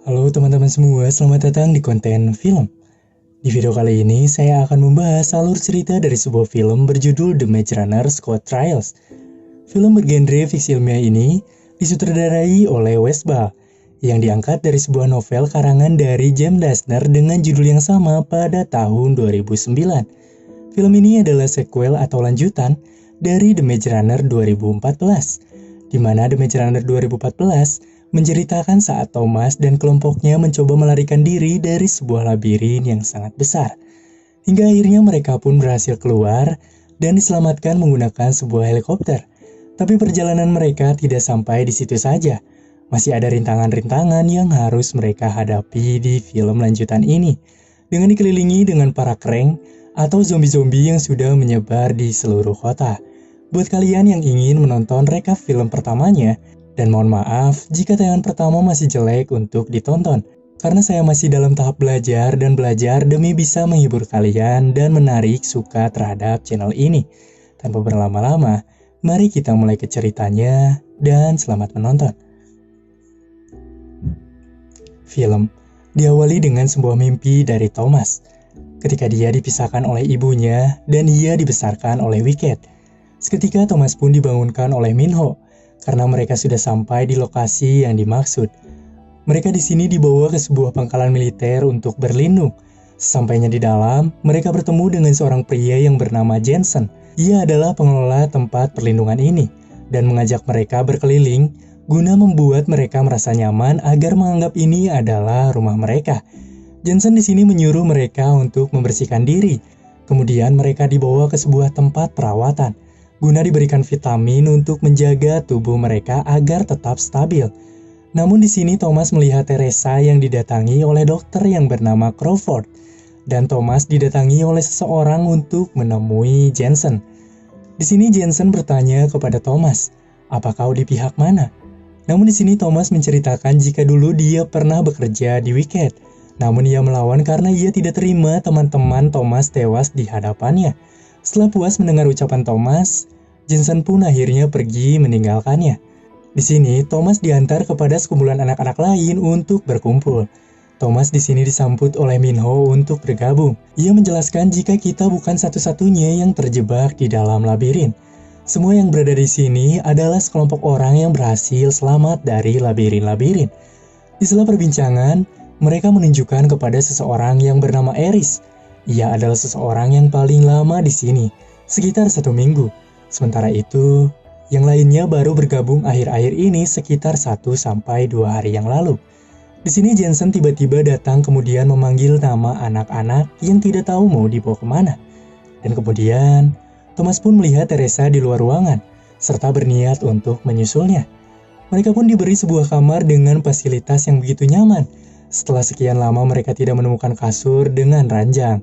Halo teman-teman semua, selamat datang di konten film. Di video kali ini, saya akan membahas alur cerita dari sebuah film berjudul The Maze Runner Scott Trials. Film bergenre fiksi ilmiah ini disutradarai oleh Wes Ball, yang diangkat dari sebuah novel karangan dari James Dashner dengan judul yang sama pada tahun 2009. Film ini adalah sequel atau lanjutan dari The Maze Runner 2014, di mana The Maze Runner 2014 menceritakan saat Thomas dan kelompoknya mencoba melarikan diri dari sebuah labirin yang sangat besar. Hingga akhirnya mereka pun berhasil keluar dan diselamatkan menggunakan sebuah helikopter. Tapi perjalanan mereka tidak sampai di situ saja. Masih ada rintangan-rintangan yang harus mereka hadapi di film lanjutan ini. Dengan dikelilingi dengan para crank atau zombie-zombie yang sudah menyebar di seluruh kota. Buat kalian yang ingin menonton rekap film pertamanya, dan mohon maaf jika tayangan pertama masih jelek untuk ditonton, karena saya masih dalam tahap belajar dan belajar demi bisa menghibur kalian dan menarik suka terhadap channel ini. Tanpa berlama-lama, mari kita mulai ke ceritanya dan selamat menonton. Film diawali dengan sebuah mimpi dari Thomas, ketika dia dipisahkan oleh ibunya dan ia dibesarkan oleh Wicket. Seketika Thomas pun dibangunkan oleh Minho, karena mereka sudah sampai di lokasi yang dimaksud. Mereka di sini dibawa ke sebuah pangkalan militer untuk berlindung. Sesampainya di dalam, mereka bertemu dengan seorang pria yang bernama Jensen. Ia adalah pengelola tempat perlindungan ini dan mengajak mereka berkeliling guna membuat mereka merasa nyaman agar menganggap ini adalah rumah mereka. Jensen di sini menyuruh mereka untuk membersihkan diri. Kemudian mereka dibawa ke sebuah tempat perawatan guna diberikan vitamin untuk menjaga tubuh mereka agar tetap stabil. Namun di sini Thomas melihat Teresa yang didatangi oleh dokter yang bernama Crawford, dan Thomas didatangi oleh seseorang untuk menemui Jensen. Di sini Jensen bertanya kepada Thomas, "Apa kau di pihak mana?" Namun di sini Thomas menceritakan jika dulu dia pernah bekerja di Wicket, namun ia melawan karena ia tidak terima teman-teman Thomas tewas di hadapannya. Setelah puas mendengar ucapan Thomas, Jensen pun akhirnya pergi meninggalkannya. Di sini, Thomas diantar kepada sekumpulan anak-anak lain untuk berkumpul. Thomas di sini disambut oleh Minho untuk bergabung. Ia menjelaskan jika kita bukan satu-satunya yang terjebak di dalam labirin. Semua yang berada di sini adalah sekelompok orang yang berhasil selamat dari labirin-labirin. Di sela perbincangan, mereka menunjukkan kepada seseorang yang bernama Eris. Ia adalah seseorang yang paling lama di sini, sekitar 1 minggu. Sementara itu, yang lainnya baru bergabung akhir-akhir ini sekitar 1-2 hari yang lalu. Di sini Jensen tiba-tiba datang kemudian memanggil nama anak-anak yang tidak tahu mau dibawa kemana. Dan kemudian, Thomas pun melihat Teresa di luar ruangan, serta berniat untuk menyusulnya. Mereka pun diberi sebuah kamar dengan fasilitas yang begitu nyaman. Setelah sekian lama mereka tidak menemukan kasur dengan ranjang.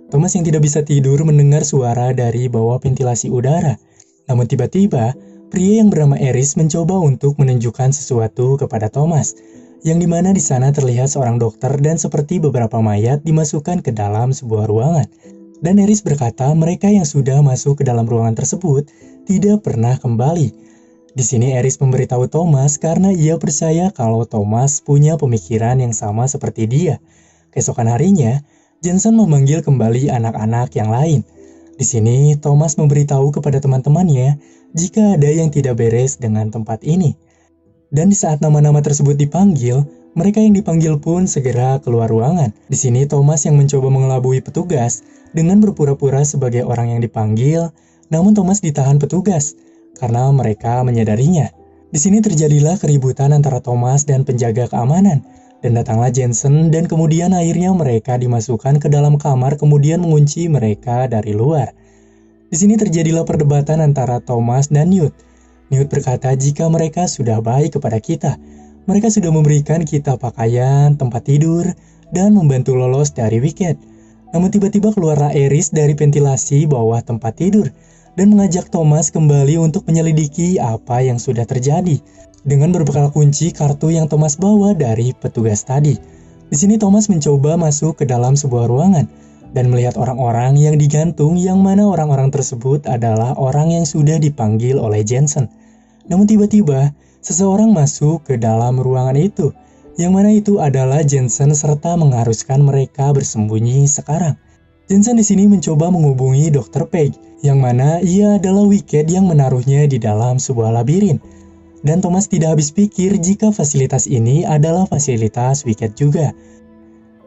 Thomas yang tidak bisa tidur mendengar suara dari bawah ventilasi udara. Namun tiba-tiba, pria yang bernama Eris mencoba untuk menunjukkan sesuatu kepada Thomas, yang dimana di sana terlihat seorang dokter dan seperti beberapa mayat dimasukkan ke dalam sebuah ruangan. Dan Eris berkata mereka yang sudah masuk ke dalam ruangan tersebut tidak pernah kembali. Di sini Eris memberitahu Thomas karena ia percaya kalau Thomas punya pemikiran yang sama seperti dia. Keesokan harinya, Jensen memanggil kembali anak-anak yang lain. Di sini, Thomas memberitahu kepada teman-temannya jika ada yang tidak beres dengan tempat ini. Dan di saat nama-nama tersebut dipanggil, mereka yang dipanggil pun segera keluar ruangan. Di sini, Thomas yang mencoba mengelabui petugas dengan berpura-pura sebagai orang yang dipanggil, namun Thomas ditahan petugas karena mereka menyadarinya. Di sini terjadilah keributan antara Thomas dan penjaga keamanan. Dan datanglah Jensen dan kemudian akhirnya mereka dimasukkan ke dalam kamar kemudian mengunci mereka dari luar. Di sini terjadilah perdebatan antara Thomas dan Newt. Newt berkata jika mereka sudah baik kepada kita. Mereka sudah memberikan kita pakaian, tempat tidur, dan membantu lolos dari Wicket. Namun tiba-tiba keluarlah Eris dari ventilasi bawah tempat tidur dan mengajak Thomas kembali untuk menyelidiki apa yang sudah terjadi. Dengan berbekal kunci kartu yang Thomas bawa dari petugas tadi. Di sini Thomas mencoba masuk ke dalam sebuah ruangan dan melihat orang-orang yang digantung yang mana orang-orang tersebut adalah orang yang sudah dipanggil oleh Jensen. Namun tiba-tiba, seseorang masuk ke dalam ruangan itu, yang mana itu adalah Jensen serta mengharuskan mereka bersembunyi sekarang. Jensen di sini mencoba menghubungi Dr. Peg, yang mana ia adalah Wicket yang menaruhnya di dalam sebuah labirin. Dan Thomas tidak habis pikir jika fasilitas ini adalah fasilitas Wicket juga.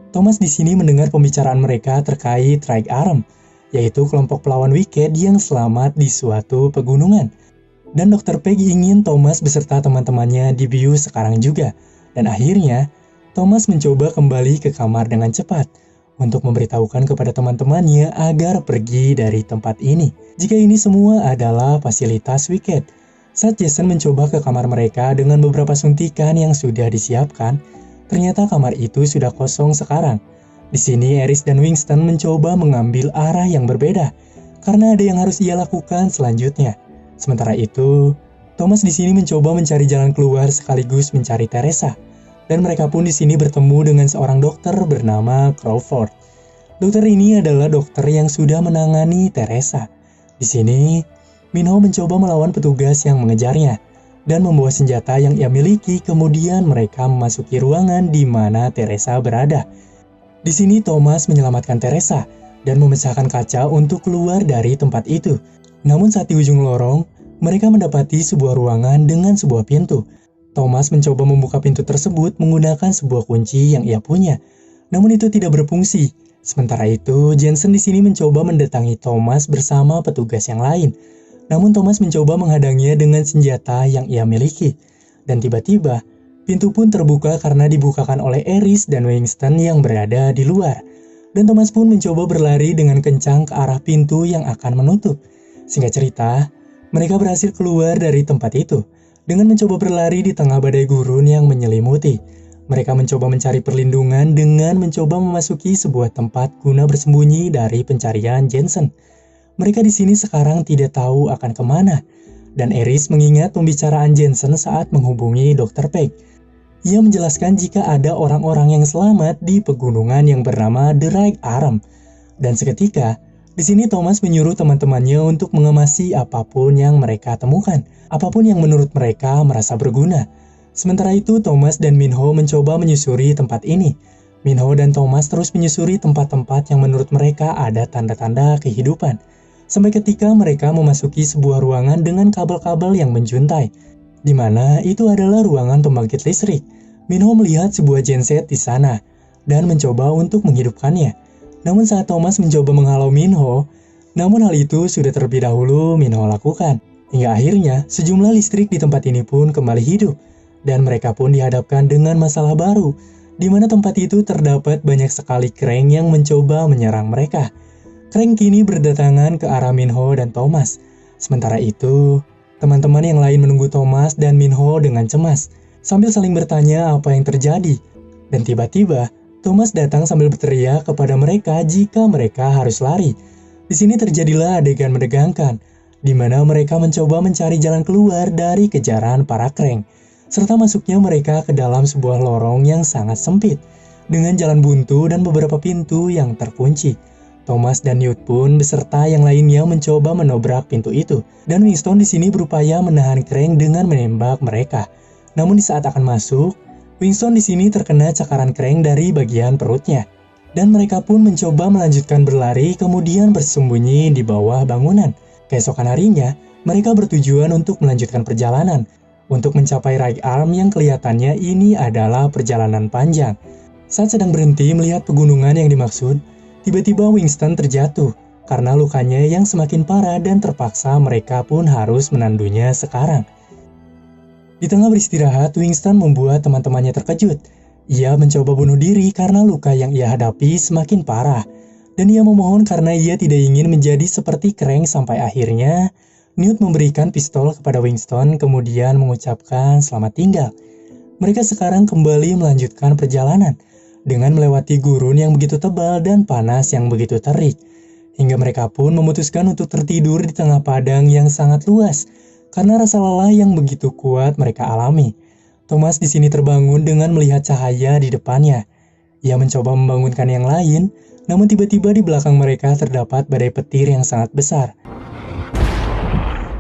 Thomas di sini mendengar pembicaraan mereka terkait Rag Arm, yaitu kelompok pelawan Wicket yang selamat di suatu pegunungan. Dan Dr. Peg ingin Thomas beserta teman-temannya dibius sekarang juga. Dan akhirnya, Thomas mencoba kembali ke kamar dengan cepat untuk memberitahukan kepada teman-temannya agar pergi dari tempat ini. Jika ini semua adalah fasilitas Wicket. Saat Jason mencoba ke kamar mereka dengan beberapa suntikan yang sudah disiapkan, ternyata kamar itu sudah kosong sekarang. Di sini Eris dan Winston mencoba mengambil arah yang berbeda karena ada yang harus ia lakukan selanjutnya. Sementara itu, Thomas di sini mencoba mencari jalan keluar sekaligus mencari Teresa. Dan mereka pun di sini bertemu dengan seorang dokter bernama Crawford. Dokter ini adalah dokter yang sudah menangani Teresa. Di sini, Minho mencoba melawan petugas yang mengejarnya dan membawa senjata yang ia miliki. Kemudian mereka memasuki ruangan di mana Teresa berada. Di sini Thomas menyelamatkan Teresa dan memecahkan kaca untuk keluar dari tempat itu. Namun saat di ujung lorong, mereka mendapati sebuah ruangan dengan sebuah pintu. Thomas mencoba membuka pintu tersebut menggunakan sebuah kunci yang ia punya. Namun itu tidak berfungsi. Sementara itu, Jensen di sini mencoba mendatangi Thomas bersama petugas yang lain. Namun Thomas mencoba menghadangnya dengan senjata yang ia miliki. Dan tiba-tiba, pintu pun terbuka karena dibukakan oleh Eris dan Winston yang berada di luar. Dan Thomas pun mencoba berlari dengan kencang ke arah pintu yang akan menutup. Singkat cerita, mereka berhasil keluar dari tempat itu dengan mencoba berlari di tengah badai gurun yang menyelimuti. Mereka mencoba mencari perlindungan dengan mencoba memasuki sebuah tempat guna bersembunyi dari pencarian Jensen. Mereka di sini sekarang tidak tahu akan kemana. Dan Eris mengingat pembicaraan Jensen saat menghubungi Dr. Peg. Ia menjelaskan jika ada orang-orang yang selamat di pegunungan yang bernama The Rag Arm. Dan seketika, di sini Thomas menyuruh teman-temannya untuk mengemasi apapun yang mereka temukan, apapun yang menurut mereka merasa berguna. Sementara itu, Thomas dan Minho mencoba menyusuri tempat ini. Minho dan Thomas terus menyusuri tempat-tempat yang menurut mereka ada tanda-tanda kehidupan. Sampai ketika mereka memasuki sebuah ruangan dengan kabel-kabel yang menjuntai, di mana itu adalah ruangan pembangkit listrik. Minho melihat sebuah genset di sana dan mencoba untuk menghidupkannya. Namun saat Thomas mencoba menghalau Minho, namun hal itu sudah terlebih dahulu Minho lakukan. Hingga akhirnya sejumlah listrik di tempat ini pun kembali hidup dan mereka pun dihadapkan dengan masalah baru, di mana tempat itu terdapat banyak sekali Krang yang mencoba menyerang mereka. Krang kini berdatangan ke arah Minho dan Thomas. Sementara itu, teman-teman yang lain menunggu Thomas dan Minho dengan cemas, sambil saling bertanya apa yang terjadi. Dan tiba-tiba, Thomas datang sambil berteriak kepada mereka jika mereka harus lari. Di sini terjadilah adegan menegangkan, di mana mereka mencoba mencari jalan keluar dari kejaran para Krang, serta masuknya mereka ke dalam sebuah lorong yang sangat sempit, dengan jalan buntu dan beberapa pintu yang terkunci. Thomas dan Newt pun beserta yang lainnya mencoba menobrak pintu itu, dan Winston di sini berupaya menahan Krang dengan menembak mereka. Namun di saat akan masuk, Winston di sini terkena cakaran Krang dari bagian perutnya, dan mereka pun mencoba melanjutkan berlari kemudian bersembunyi di bawah bangunan. Keesokan harinya, mereka bertujuan untuk melanjutkan perjalanan, untuk mencapai Rag Arm yang kelihatannya ini adalah perjalanan panjang. Saat sedang berhenti melihat pegunungan yang dimaksud, tiba-tiba Winston terjatuh karena lukanya yang semakin parah dan terpaksa mereka pun harus menandunya sekarang. Di tengah beristirahat, Winston membuat teman-temannya terkejut. Ia mencoba bunuh diri karena luka yang ia hadapi semakin parah. Dan ia memohon karena ia tidak ingin menjadi seperti Krang sampai akhirnya Newt memberikan pistol kepada Winston kemudian mengucapkan selamat tinggal. Mereka sekarang kembali melanjutkan perjalanan dengan melewati gurun yang begitu tebal dan panas yang begitu terik. Hingga mereka pun memutuskan untuk tertidur di tengah padang yang sangat luas karena rasa lelah yang begitu kuat mereka alami. Thomas di sini terbangun dengan melihat cahaya di depannya. Ia mencoba membangunkan yang lain, namun tiba-tiba di belakang mereka terdapat badai petir yang sangat besar.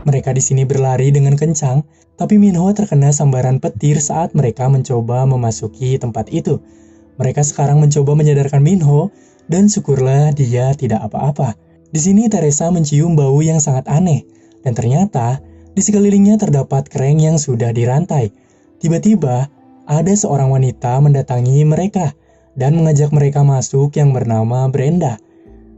Mereka di sini berlari dengan kencang, tapi Minho terkena sambaran petir saat mereka mencoba memasuki tempat itu. Mereka sekarang mencoba menyadarkan Minho, dan syukurlah dia tidak apa-apa. Di sini Teresa mencium bau yang sangat aneh, dan ternyata di sekelilingnya terdapat kereng yang sudah dirantai. Tiba-tiba, ada seorang wanita mendatangi mereka dan mengajak mereka masuk yang bernama Brenda.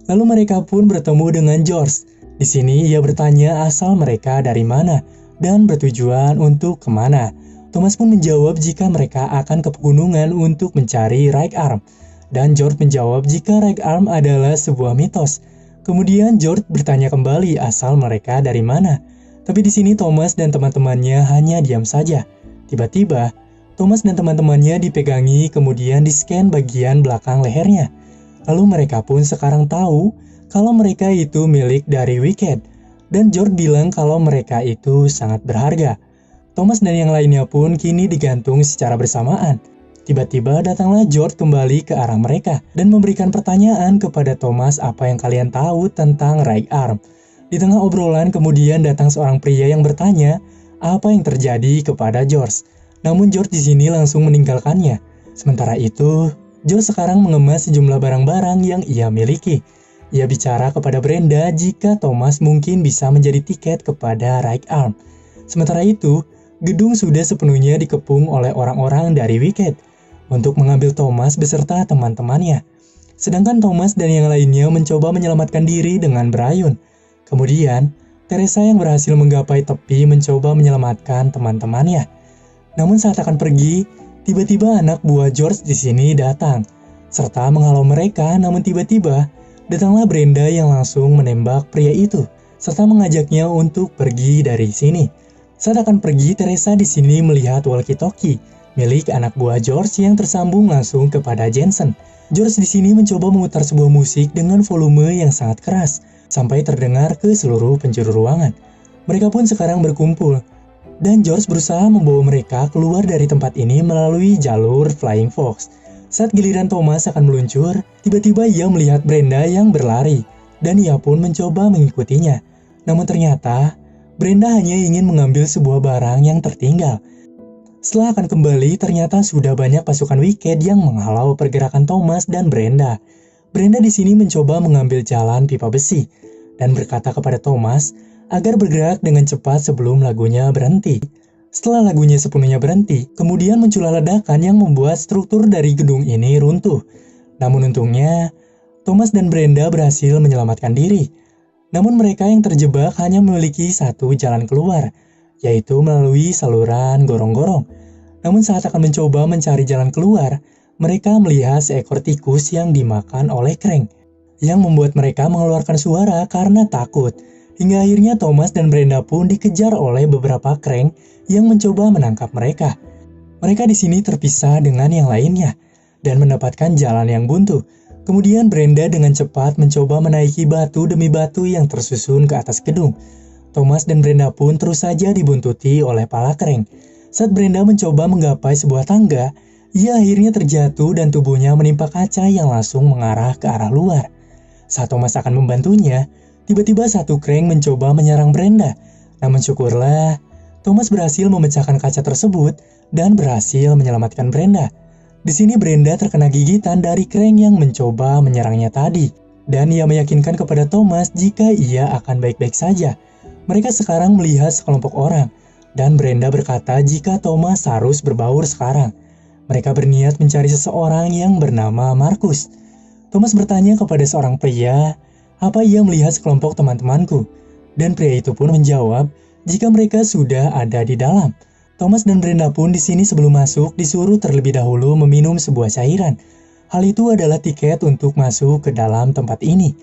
Lalu mereka pun bertemu dengan George. Di sini ia bertanya asal mereka dari mana dan bertujuan untuk kemana. Thomas pun menjawab jika mereka akan ke pegunungan untuk mencari right arm. Dan George menjawab jika right arm adalah sebuah mitos. Kemudian George bertanya kembali asal mereka dari mana. Tapi di sini Thomas dan teman-temannya hanya diam saja. Tiba-tiba, Thomas dan teman-temannya dipegangi kemudian di-scan bagian belakang lehernya. Lalu mereka pun sekarang tahu kalau mereka itu milik dari Wicked. Dan George bilang kalau mereka itu sangat berharga. Thomas dan yang lainnya pun kini digantung secara bersamaan. Tiba-tiba datanglah George kembali ke arah mereka dan memberikan pertanyaan kepada Thomas apa yang kalian tahu tentang right arm. Di tengah obrolan kemudian datang seorang pria yang bertanya apa yang terjadi kepada George. Namun George di sini langsung meninggalkannya. Sementara itu, George sekarang mengemas sejumlah barang-barang yang ia miliki. Ia bicara kepada Brenda jika Thomas mungkin bisa menjadi tiket kepada right arm. Sementara itu, gedung sudah sepenuhnya dikepung oleh orang-orang dari Wicked untuk mengambil Thomas beserta teman-temannya. Sedangkan Thomas dan yang lainnya mencoba menyelamatkan diri dengan berayun. Kemudian, Teresa yang berhasil menggapai tepi mencoba menyelamatkan teman-temannya. Namun saat akan pergi, tiba-tiba anak buah George di sini datang, serta menghalau mereka. Namun tiba-tiba, datanglah Brenda yang langsung menembak pria itu, serta mengajaknya untuk pergi dari sini. Saat akan pergi, Teresa di sini melihat walkie-talkie milik anak buah George yang tersambung langsung kepada Jensen. George di sini mencoba memutar sebuah musik dengan volume yang sangat keras, sampai terdengar ke seluruh penjuru ruangan. Mereka pun sekarang berkumpul, dan George berusaha membawa mereka keluar dari tempat ini melalui jalur Flying Fox. Saat giliran Thomas akan meluncur, tiba-tiba ia melihat Brenda yang berlari, dan ia pun mencoba mengikutinya. Namun ternyata, Brenda hanya ingin mengambil sebuah barang yang tertinggal. Setelah akan kembali, ternyata sudah banyak pasukan Wicked yang menghalau pergerakan Thomas dan Brenda. Brenda di sini mencoba mengambil jalan pipa besi, dan berkata kepada Thomas agar bergerak dengan cepat sebelum lagunya berhenti. Setelah lagunya sepenuhnya berhenti, kemudian muncullah ledakan yang membuat struktur dari gedung ini runtuh. Namun untungnya, Thomas dan Brenda berhasil menyelamatkan diri. Namun mereka yang terjebak hanya memiliki satu jalan keluar, yaitu melalui saluran gorong-gorong. Namun saat akan mencoba mencari jalan keluar, mereka melihat seekor tikus yang dimakan oleh kereng, yang membuat mereka mengeluarkan suara karena takut. Hingga akhirnya Thomas dan Brenda pun dikejar oleh beberapa kereng yang mencoba menangkap mereka. Mereka di sini terpisah dengan yang lainnya dan mendapatkan jalan yang buntu. Kemudian Brenda dengan cepat mencoba menaiki batu demi batu yang tersusun ke atas gedung. Thomas dan Brenda pun terus saja dibuntuti oleh pala kereng. Saat Brenda mencoba menggapai sebuah tangga, ia akhirnya terjatuh dan tubuhnya menimpa kaca yang langsung mengarah ke arah luar. Saat Thomas akan membantunya, tiba-tiba satu kereng mencoba menyerang Brenda. Namun syukurlah, Thomas berhasil memecahkan kaca tersebut dan berhasil menyelamatkan Brenda. Di sini Brenda terkena gigitan dari kereng yang mencoba menyerangnya tadi, dan ia meyakinkan kepada Thomas jika ia akan baik-baik saja. Mereka sekarang melihat sekelompok orang, dan Brenda berkata jika Thomas harus berbaur sekarang. Mereka berniat mencari seseorang yang bernama Markus. Thomas bertanya kepada seorang pria, apa ia melihat sekelompok teman-temanku? Dan pria itu pun menjawab jika mereka sudah ada di dalam. Thomas dan Brenda pun di sini sebelum masuk disuruh terlebih dahulu meminum sebuah cairan. Hal itu adalah tiket untuk masuk ke dalam tempat ini.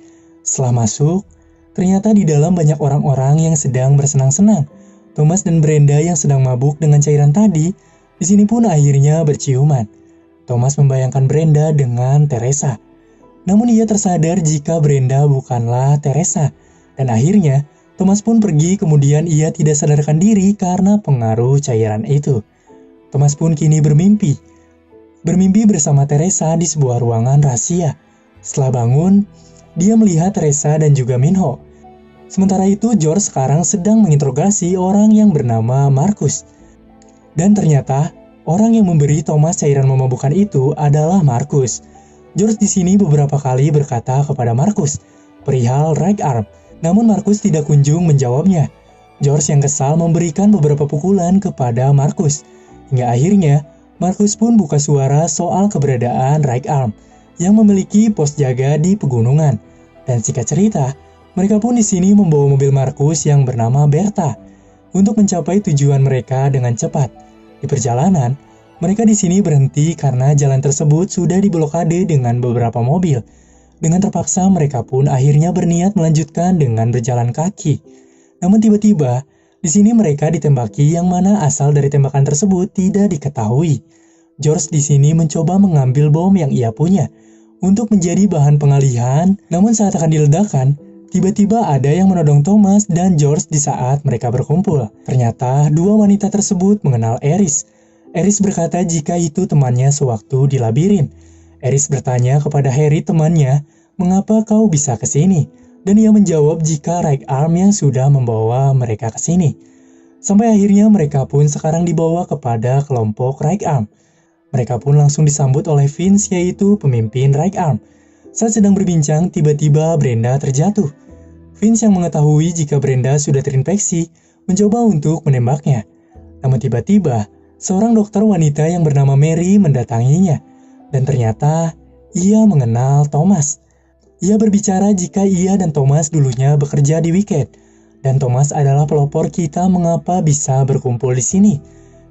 Setelah masuk, ternyata di dalam banyak orang-orang yang sedang bersenang-senang. Thomas dan Brenda yang sedang mabuk dengan cairan tadi, di sini pun akhirnya berciuman. Thomas membayangkan Brenda dengan Teresa. Namun ia tersadar jika Brenda bukanlah Teresa. Dan akhirnya, Thomas pun pergi kemudian ia tidak sadarkan diri karena pengaruh cairan itu. Thomas pun kini bermimpi. Bermimpi bersama Teresa di sebuah ruangan rahasia. Setelah bangun, dia melihat Teresa dan juga Minho. Sementara itu, George sekarang sedang menginterogasi orang yang bernama Marcus. Dan ternyata, orang yang memberi Thomas cairan memabukkan itu adalah Marcus. George di sini beberapa kali berkata kepada Marcus perihal right arm, namun Marcus tidak kunjung menjawabnya. George yang kesal memberikan beberapa pukulan kepada Marcus. Hingga akhirnya, Marcus pun buka suara soal keberadaan right arm yang memiliki pos jaga di pegunungan. Dan singkat cerita, mereka pun di sini membawa mobil Marcus yang bernama Bertha untuk mencapai tujuan mereka dengan cepat. Di perjalanan, mereka di sini berhenti karena jalan tersebut sudah diblokade dengan beberapa mobil. Dengan terpaksa mereka pun akhirnya berniat melanjutkan dengan berjalan kaki. Namun tiba-tiba, di sini mereka ditembaki yang mana asal dari tembakan tersebut tidak diketahui. George di sini mencoba mengambil bom yang ia punya untuk menjadi bahan pengalihan, namun saat akan diledakkan, tiba-tiba ada yang menodong Thomas dan George di saat mereka berkumpul. Ternyata dua wanita tersebut mengenal Eris. Eris berkata jika itu temannya sewaktu di labirin. Eris bertanya kepada Harry temannya, "Mengapa kau bisa ke sini?" Dan ia menjawab jika right arm yang sudah membawa mereka ke sini. Sampai akhirnya mereka pun sekarang dibawa kepada kelompok right arm. Mereka pun langsung disambut oleh Vince, yaitu pemimpin right arm. Saat sedang berbincang, tiba-tiba Brenda terjatuh. Vince yang mengetahui jika Brenda sudah terinfeksi, mencoba untuk menembaknya. Namun tiba-tiba, seorang dokter wanita yang bernama Mary mendatanginya. Dan ternyata, ia mengenal Thomas. Ia berbicara jika ia dan Thomas dulunya bekerja di Wicked. Dan Thomas adalah pelopor kita mengapa bisa berkumpul di sini.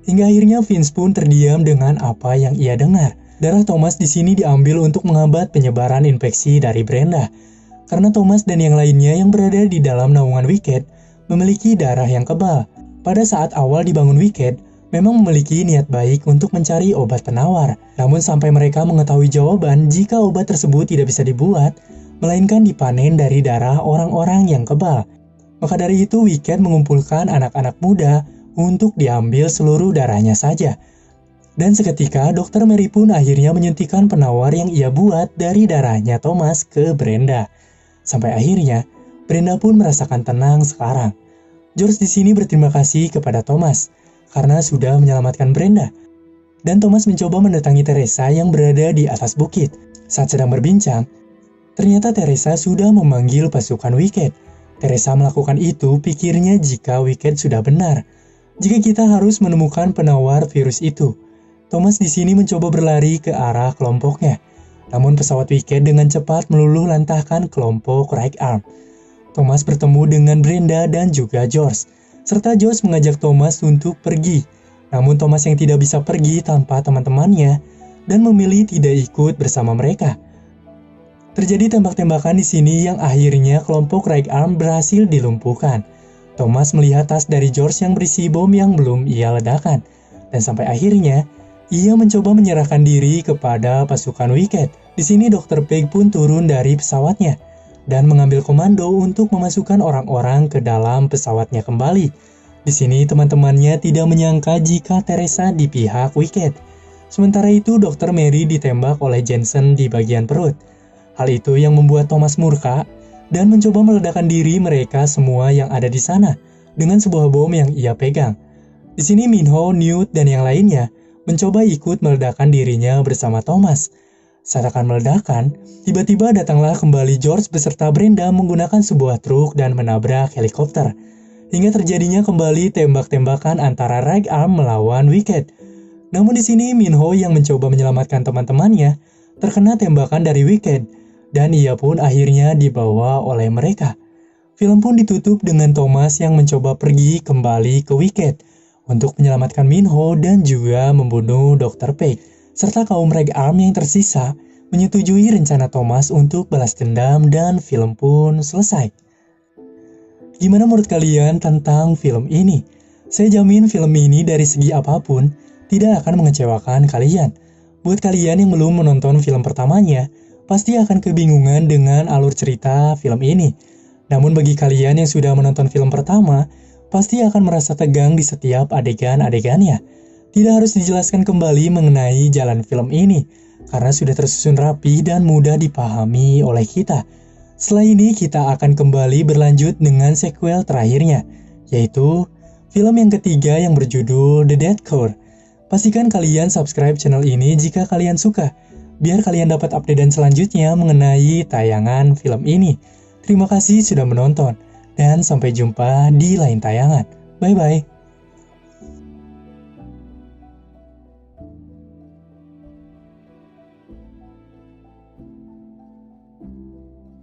Hingga akhirnya Vince pun terdiam dengan apa yang ia dengar. Darah Thomas di sini diambil untuk menghambat penyebaran infeksi dari Brenda. Karena Thomas dan yang lainnya yang berada di dalam naungan Wicked memiliki darah yang kebal. Pada saat awal dibangun Wicked, memang memiliki niat baik untuk mencari obat penawar. Namun sampai mereka mengetahui jawaban jika obat tersebut tidak bisa dibuat, melainkan dipanen dari darah orang-orang yang kebal. Maka dari itu Wicked mengumpulkan anak-anak muda untuk diambil seluruh darahnya saja. Dan seketika Dr. Mary pun akhirnya menyuntikkan penawar yang ia buat dari darahnya Thomas ke Brenda. Sampai akhirnya Brenda pun merasakan tenang sekarang. George di sini berterima kasih kepada Thomas karena sudah menyelamatkan Brenda. Dan Thomas mencoba mendatangi Teresa yang berada di atas bukit. Saat sedang berbincang, ternyata Teresa sudah memanggil pasukan Wicked. Teresa melakukan itu pikirnya jika Wicked sudah benar. Jika kita harus menemukan penawar virus itu. Thomas di sini mencoba berlari ke arah kelompoknya. Namun pesawat Wicked dengan cepat meluluh lantahkan kelompok right arm. Thomas bertemu dengan Brenda dan juga George. Serta George mengajak Thomas untuk pergi. Namun Thomas yang tidak bisa pergi tanpa teman-temannya dan memilih tidak ikut bersama mereka. Terjadi tembak-tembakan di sini yang akhirnya kelompok right arm berhasil dilumpuhkan. Thomas melihat tas dari George yang berisi bom yang belum ia ledakan. Dan sampai akhirnya, ia mencoba menyerahkan diri kepada pasukan Wicked. Di sini Dr. Peg pun turun dari pesawatnya dan mengambil komando untuk memasukkan orang-orang ke dalam pesawatnya kembali. Di sini teman-temannya tidak menyangka jika Teresa di pihak Wicked. Sementara itu Dr. Mary ditembak oleh Jensen di bagian perut. Hal itu yang membuat Thomas murka dan mencoba meledakkan diri mereka semua yang ada di sana dengan sebuah bom yang ia pegang. Di sini Minho, Newt, dan yang lainnya mencoba ikut meledakkan dirinya bersama Thomas. Saat akan meledakkan, tiba-tiba datanglah kembali George beserta Brenda menggunakan sebuah truk dan menabrak helikopter. Hingga terjadinya kembali tembak-tembakan antara right arm melawan Wicked. Namun di sini Minho yang mencoba menyelamatkan teman-temannya terkena tembakan dari Wicked dan ia pun akhirnya dibawa oleh mereka. Film pun ditutup dengan Thomas yang mencoba pergi kembali ke Wicked untuk menyelamatkan Minho dan juga membunuh Dr. Peg, serta kaum right arm yang tersisa menyetujui rencana Thomas untuk balas dendam dan film pun selesai. Gimana menurut kalian tentang film ini? Saya jamin film ini dari segi apapun tidak akan mengecewakan kalian. Buat kalian yang belum menonton film pertamanya, pasti akan kebingungan dengan alur cerita film ini. Namun bagi kalian yang sudah menonton film pertama, pasti akan merasa tegang di setiap adegan-adegannya. Tidak harus dijelaskan kembali mengenai jalan film ini, karena sudah tersusun rapi dan mudah dipahami oleh kita. Setelah ini kita akan kembali berlanjut dengan sequel terakhirnya, yaitu film yang ketiga yang berjudul The Dead Core. Pastikan kalian subscribe channel ini jika kalian suka, biar kalian dapat update selanjutnya mengenai tayangan film ini. Terima kasih sudah menonton, dan sampai jumpa di lain tayangan. Bye-bye.